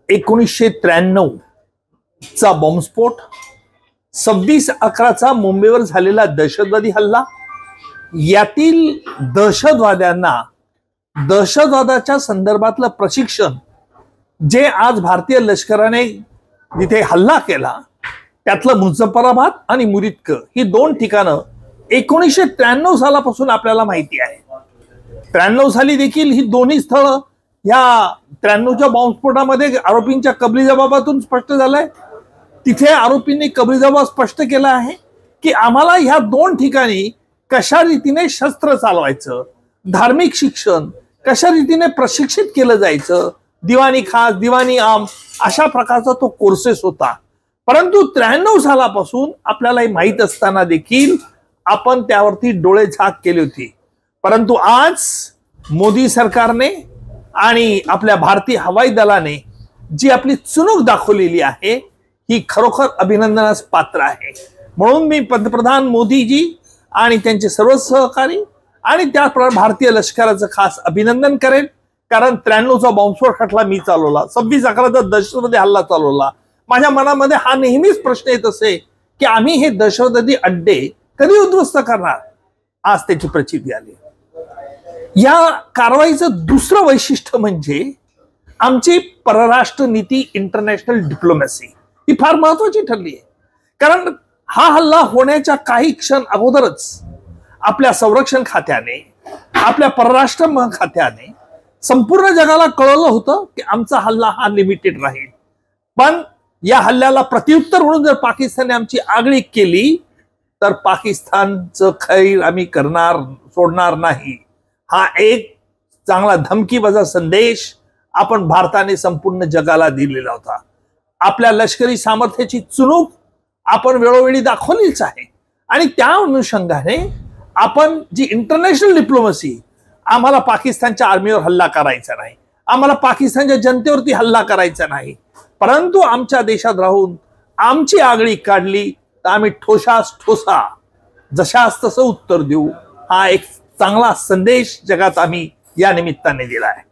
1993 चा बॉम्बस्फोट, 26/11 मुंबईवर झालेला दहशतवादी हल्ला, यातील दहशतवाद्यांना दहशतवादाच्या संदर्भातलं प्रशिक्षण जे आज भारतीय लष्कराने जिथे हल्ला केला त्यातलं मुझफ्फराबाद आणि मुरिदक ही दोन ठिकाणं 1993 सालापासून आपल्याला माहिती आहे. 93 साली देखील ही दोन्ही स्थळं ह्या 93च्या बॉम्बस्फोटामध्ये आरोपींच्या कबली जबाबातून स्पष्ट झालंय. तिथे आरोपींनी कबली जबाब स्पष्ट केला आहे की आम्हाला ह्या दोन ठिकाणी कशा रीतीने शस्त्र चालवायचं, धार्मिक शिक्षण कशा रीतीने प्रशिक्षित केलं जायचं, दिवाणी खास दिवाणी आम अशा प्रकारचा तो कोर्सेस होता. परंतु 93 सालापासून आपल्याला माहित असताना देखील आपण त्यावरती डोळे झाक केली होती. परंतु आज मोदी सरकारने आणि आपल्या भारतीय हवाई दलाने जी आपली चुणूक दाखवलेली आहे ही खरोखर अभिनंदनास पात्र आहे. म्हणून मी पंतप्रधान मोदीजी आणि त्यांचे सर्व सहकारी आणि त्याचप्रमाणे भारतीय लष्कराचं खास अभिनंदन करेन. कारण 93चा बॉम्बस्फोट खटला मी चालवला, 26/11चा दहशतवादी हल्ला चालवला. माझ्या मनामध्ये हा नेहमीच प्रश्न येत असे की आम्ही हे दहशतवादी अड्डे कधी उद्ध्वस्त करणार. आज त्याची प्रचिती आली. या कारवाईचं दुसरं वैशिष्ट्य म्हणजे आमची परराष्ट्र नीती, इंटरनॅशनल डिप्लोमॅसी ही फार महत्वाची ठरली आहे. कारण हा हल्ला होण्याच्या काही क्षण अगोदरच आपल्या संरक्षण खात्याने, आपल्या परराष्ट्र खात्याने संपूर्ण जगाला कळवलं होतं की आमचा हल्ला हा लिमिटेड राहील. पण या हल्ल्याला प्रत्युत्तर म्हणून जर पाकिस्तानने आमची आगळीक केली तर पाकिस्तानचं खैर आम्ही सोडणार नाही. हा एक चांगला धमकीबाजा संदेश आपण भारताने संपूर्ण जगाला दिलेला होता. आपल्या लष्करी सामर्थ्याची चुणूक आपण वेळोवेळी दाखवलीच आहे आणि त्या अनुषंगाने आपण जी इंटरनॅशनल डिप्लोमसी, आम्हाला पाकिस्तानच्या आर्मीवर हल्ला करायचा नाही, आम्हाला पाकिस्तानच्या जनतेवरती हल्ला करायचा नाही, परंतु आमच्या देशात राहून आमची आगळी काढली तर आम्ही ठोसास ठोसा जशास तसं उत्तर देऊ. हा एक चांगला संदेश जगात आम्ही या निमित्ताने दिला आहे.